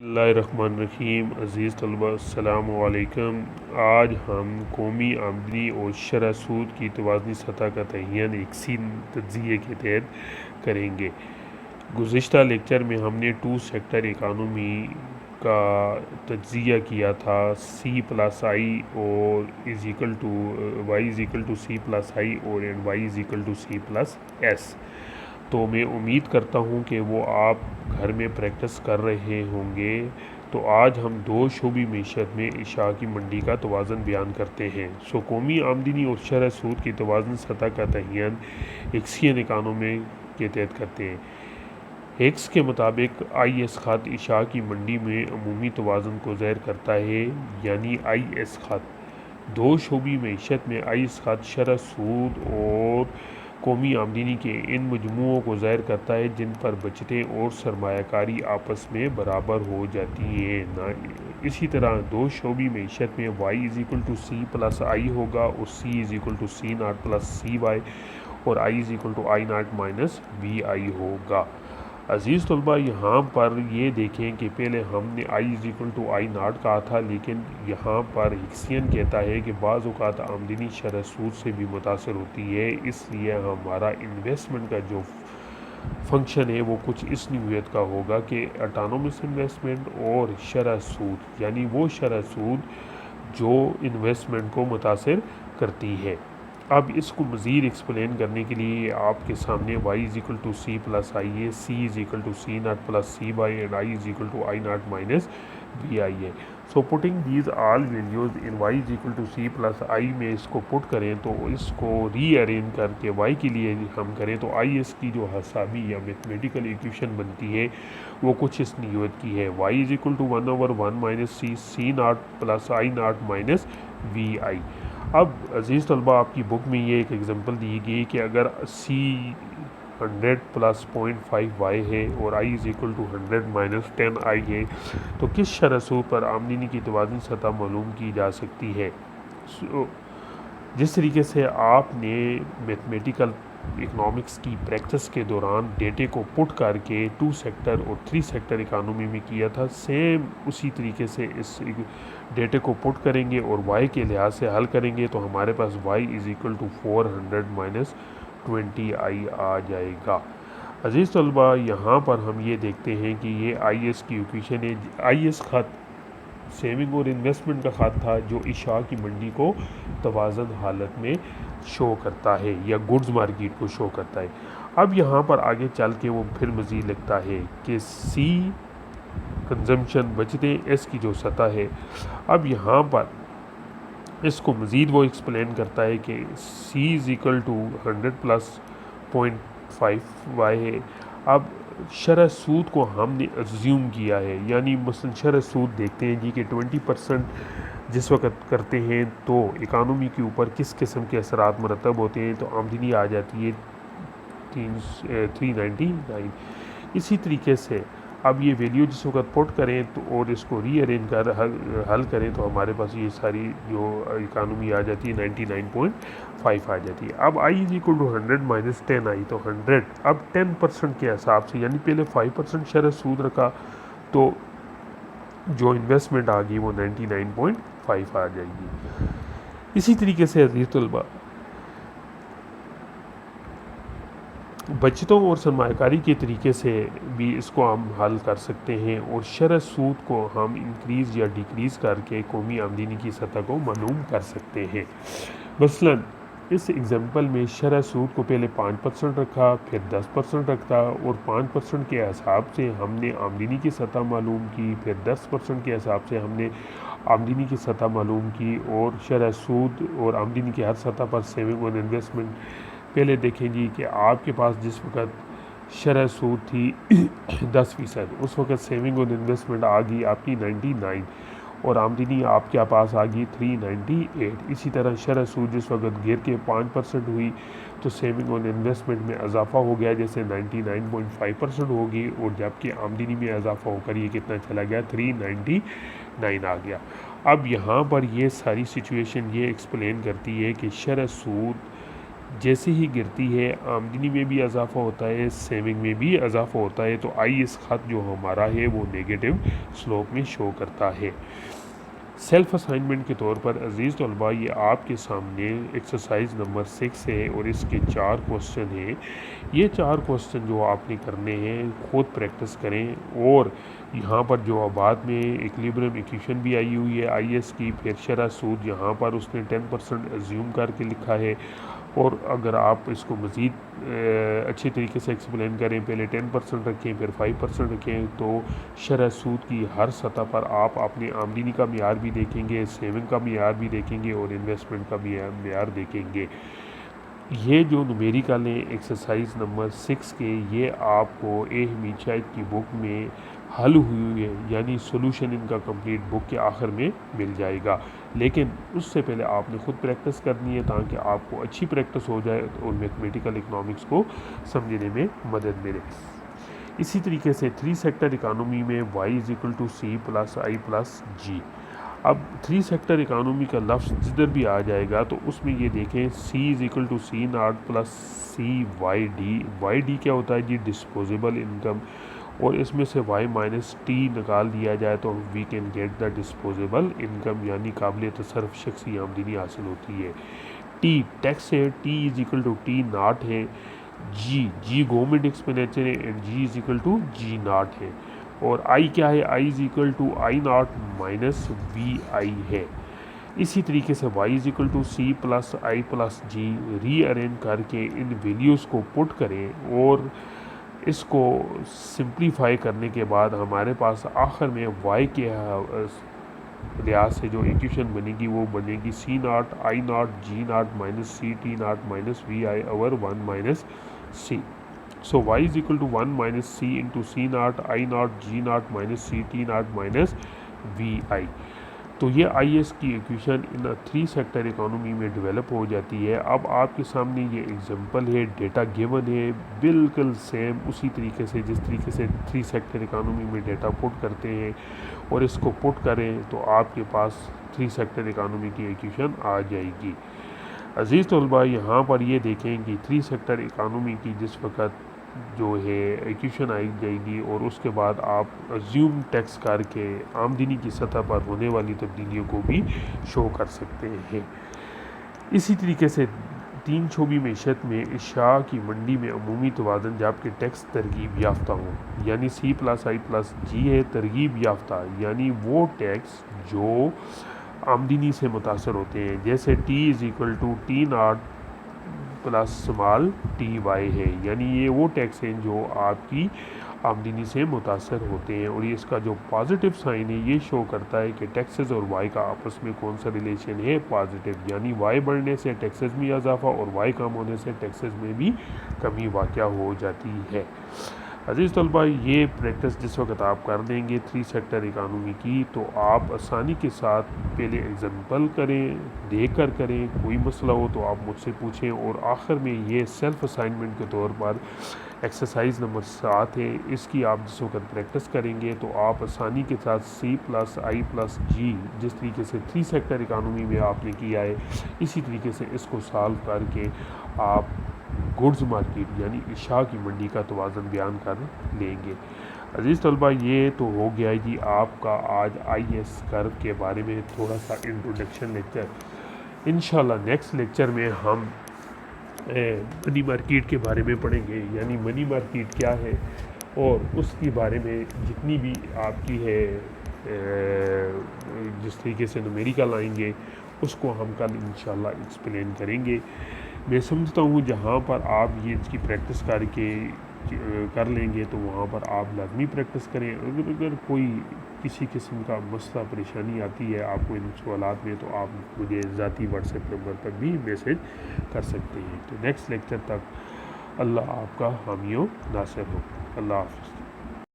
बिस्मिल्लाहिर्रहमानिर्रहीम। अज़ीज़ तलबा अस्सलामु अलैकुम। आज हम कौमी आमदनी और शरह सूद की तवाज़नी सतह का तयन एक सी तज्ज़िये के तहत करेंगे। गुज़िश्ता लेक्चर में हमने टू सेक्टर इकानमी का तज्ज़िया किया था, सी प्लस आई और is equal to Y is equal to C plus I और and Y is equal to C plus S. तो मैं उम्मीद करता हूँ कि वो आप घर में प्रैक्टिस कर रहे होंगे। तो आज हम दो शोबी मीशत में इशा की मंडी का तवाज़न बयान करते हैं। कौमी आमदनी और शरह सूद की तवाज़न सतह का तयन एक्सियन इकानमी के तहत करते हैं। एक्स के मुताबिक आई एस ख़त इशा की मंडी में अमूमी तवाज़न को ज़ाहिर करता है, यानी आई एस ख़त दो शोबी मीशत में आई एस ख़त शरह सूद और कौमी आमदनी के इन मजमुओं को ज़ाहिर करता है जिन पर बचतें और सरमायाकारी आपस में बराबर हो जाती हैं। ना इसी तरह दो शोबी मीशत में Y is equal to C plus I होगा और C is equal to C naught plus C Y और I is equal to I naught minus B I होगा। अज़ीज़ तलबा, यहाँ पर ये देखें कि पहले हमने आई इज़ इक्वल टू आई नाट कहा था, लेकिन यहाँ पर हिक्सियन कहता है कि बाज़ औक़ात आमदनी शरह सूद से भी मुतासर होती है, इसलिए हमारा इन्वेस्टमेंट का जो फंक्शन है वो कुछ इस नौइयत का होगा कि ऑटोनोमस इन्वेस्टमेंट और शरह सूद, यानी वो शरह सूद जो इन्वेस्टमेंट को मुतासर करती है। अब इसको मज़ीद एक्सप्लेन करने के लिए आपके सामने y is equal to C plus I है, C is equal to C naught plus C by and I is equal to I naught minus B I है। So putting these all values in y is equal to C plus I में इसको put करें तो इसको rearrange करके y के लिए हम करें तो आई एस की जो हसाबी या मैथमेटिकल इक्वेशन बनती है वो कुछ इस नियत की है, y is equal to 1/1 minus C naught plus I naught minus B I. अब अज़ीज़ तलबा, आपकी बुक में ये एक एग्जांपल दी गई कि अगर सी 100 प्लस 0.5 वाई है और I is equal to 100 minus 10 आई है तो किस शरह सूद पर आमदनी की तवाज़नी सतह मालूम की जा सकती है। जिस तरीके से आपने मैथमेटिकल इकनॉमिक्स की प्रैक्टिस के दौरान डेटे को पुट करके टू सेक्टर और थ्री सेक्टर इकानमी में किया था, सेम उसी तरीके से इस डेटे को पुट करेंगे और वाई के लिहाज से हल करेंगे तो हमारे पास Y is equal to 400 minus 20 I आ जाएगा। अजीज़ तलबा, यहाँ पर हम ये देखते हैं कि ये आई एस की इक्वेशन है। आई एस ख़त सेविंग और इन्वेस्टमेंट का ख़त था जो इशा की मंडी को तवाज़न हालत में शो करता है या गुड्स मार्केट को शो करता है। अब यहाँ पर आगे चल के वो फिर मज़ीद लिखता है कि सी कंजम्पशन बचतें एस की जो सतह है। अब यहाँ पर इसको मज़ीद वो एक्सप्लेन करता है कि C is equal to 100 plus 0.5 Y है। अब शरह सूद को हमने अज्यूम किया है, यानी मसलन शरह सूद देखते हैं जी कि 20% जिस वक्त करते हैं तो इकानमी के ऊपर किस किस्म के असरात मरतब होते हैं, तो आमदनी आ जाती है 399। इसी तरीके से अब ये वैल्यू जिस वक्त पुट करें तो और इसको रीअरेंज कर हल करें तो हमारे पास ये सारी जो इकानमी आ जाती है 99.5 आ जाती है। अब I is equal to 100 minus 10 आई तो 100, अब 10% के हिसाब से, यानी पहले 5% शरह सूद रखा तो जो इन्वेस्टमेंट आ गई वो 99.5 आ जाएगी। इसी तरीके से अज़ीज़ तलबा, बचतों और सरमायाकारी के तरीके से भी इसको हम हल कर सकते हैं और शरह सूद को हम इंक्रीज़ या डिक्रीज़ करके कौमी आमदनी की सतह को मालूम कर सकते हैं। मसलन इस एग्ज़ाम्पल में शरह सूद को पहले 5% रखा, फिर 10% रखा और 5% के हिसाब से हमने आमदनी की सतह मालूम की, फिर 10% के हिसाब से हमने आमदनी की सतह मालूम की और शरह सूद और आमदनी की हर सतह पर सेविंग और इन्वेस्टमेंट। पहले देखें जी कि आपके पास जिस वक्त शरह सूद थी 10%, उस वक्त सेविंग और इन्वेस्टमेंट आ गई आपकी 99 और आमदनी आपके पास आ गई 398। इसी तरह शरह सूद जिस वक्त गिर के 5% हुई तो सेविंग और इन्वेस्टमेंट में इजाफा हो गया, जैसे 99.5% होगी, और जबकि आमदनी में इजाफा होकर ये कितना चला गया 399 आ गया। अब यहाँ पर ये सारी सिचुएशन ये एक्सप्लेन करती है कि शरह सूद जैसे ही गिरती है आमदनी में भी इजाफा होता है, सेविंग में भी इजाफा होता है। तो आई एस ख़त जो हमारा है वो नेगेटिव स्लोप में शो करता है। सेल्फ असाइनमेंट के तौर पर अजीज़ तलबा ये आपके सामने एक्सरसाइज नंबर 6 है और इसके 4 क्वेश्चन हैं। ये 4 क्वेश्चन जो आपने करने हैं खुद प्रैक्टिस करें। और यहाँ पर जो बाद में इक्विलिब्रियम इक्वेशन भी आई हुई है आईएस की, फिर शरह सूद यहाँ पर उसने 10% एज्यूम करके लिखा है। और अगर आप इसको मज़ीद अच्छे तरीके से एक्सप्लेन करें, पहले 10% रखें फिर 5% रखें, तो शरह सूद की हर सतह पर आप अपनी आमदनी का मियार भी देखेंगे, सेविंग का मियार भी देखेंगे और इन्वेस्टमेंट का मियार देखेंगे। ये जो न्यूमेरिकल है एक्सरसाइज नंबर 6 के, ये आपको ए हमीद शाहिद की बुक में हल हुई है, यानी सोल्यूशन इनका कंप्लीट बुक के आखिर में मिल जाएगा। लेकिन उससे पहले आपने ख़ुद प्रैक्टिस करनी है ताकि आपको अच्छी प्रैक्टिस हो जाए और मैथमेटिकल इकनॉमिक्स को समझने में मदद मिले। इसी तरीके से 3 सेक्टर इकानमी में y=c + i + g। अब 3 सेक्टर इकानमी का लफ्ज़ जिधर भी आ जाएगा तो उसमें ये देखें c=c0 + CYD। YD क्या होता है जी? Disposable income. और इसमें से y - t निकाल दिया जाए तो we can get the disposable income, यानी काबिल तसर्रफ शख्सी आमदनी हासिल होती है। t टैक्स है, t=t0 है। g गवर्नमेंट एक्सपेंडिचर है एंड g=g0 है। और i क्या है? i=i0 - vi है। इसी तरीके से y=c + i + g रीअरेंज करके इन वैल्यूज़ को पुट करें और इसको सिंप्लीफाई करने के बाद हमारे पास आखिर में y के लिहाज से जो इक्वेशन बनेगी वो बनेगी c0 i0 g0 - c t0 - vi over 1 - c। सो y=1 - c × c0 i0 g0 - c t0 - vi। तो ये IS की इक्वेशन इन 3 सेक्टर इकोनॉमी में डेवलप हो जाती है। अब आपके सामने ये एग्जांपल है, डेटा गिवन है बिल्कुल सेम उसी तरीके से जिस तरीके से 3 सेक्टर इकोनॉमी में डेटा पुट करते हैं, और इसको पुट करें तो आपके पास 3 सेक्टर इकोनॉमी की इक्वेशन आ जाएगी। अजीज़ तलबा यहाँ पर ये देखें कि 3 सेक्टर इकोनॉमी की जिस वक्त जो है इक्वेशन आई जाएगी और उसके बाद आप अज्यूम टैक्स करके आमदनी की सतह पर होने वाली तब्दीलियों को भी शो कर सकते हैं। इसी तरीके से 3 शोबी मैशत में इशा की मंडी में अमूमी तवाज़ुन जबकि टैक्स तरगीब याफ्ता हो, यानी c + i + g है। तरगीब याफ्ता यानी वो टैक्स जो आमदनी से मुतासर होते हैं, जैसे t=t0 + स्मॉल ty है, यानी ये वो टैक्स हैं जो आपकी आमदनी से मुतासर होते हैं। और ये इसका जो पॉजिटिव साइन है ये शो करता है कि टैक्सेस और y का आपस में कौन सा रिलेशन है? पॉजिटिव, यानी y बढ़ने से टैक्सेस में इजाफा और y कम होने से टैक्सेस में भी कमी वाक़या हो जाती है। अजीज़ तलबा, ये प्रैक्टिस जिस वक्त आप कर देंगे 3 सेक्टर इकानमी की, तो आप आसानी के साथ पहले एग्जाम्पल करें, देख कर करें, कोई मसला हो तो आप मुझसे पूछें। और आखिर में ये सेल्फ असाइनमेंट के तौर पर एक्सरसाइज नंबर 7 है, इसकी आप जिस वक्त प्रैक्टिस करेंगे तो आप आसानी के साथ c + i + g जिस तरीके से 3 सेक्टर इकानमी में आपने किया है, इसी तरीके से इसको सॉल्व करके आप गुड्स मार्केट यानी इशा की मंडी का तवाज़ुन बयान कर लेंगे। अजीज़ तलबा, ये तो हो गया है जी आपका आज IS कर्व के बारे में थोड़ा सा इंट्रोडक्शन लेक्चर। इंशाल्लाह नेक्स्ट लेक्चर में हम मनी मार्केट के बारे में पढ़ेंगे, यानी मनी मार्केट क्या है और उसके बारे में जितनी भी आपकी है जिस तरीके से न्यूमेरिकल आएंगे उसको हम कल इंशाल्लाह एक्सप्लेन करेंगे। मैं समझता हूँ जहाँ पर आप ये इसकी प्रैक्टिस करके कर लेंगे तो वहाँ पर आप लाजमी प्रैक्टिस करें। अगर कोई किसी किस्म का मसला परेशानी आती है आपको इन सवालात में, तो आप मुझे ज़ाती व्हाट्सएप नंबर पर भी मैसेज कर सकते हैं। तो नेक्स्ट लेक्चर तक अल्लाह आपका हामी व नासिर हो। अल्लाह हाफ़िज़।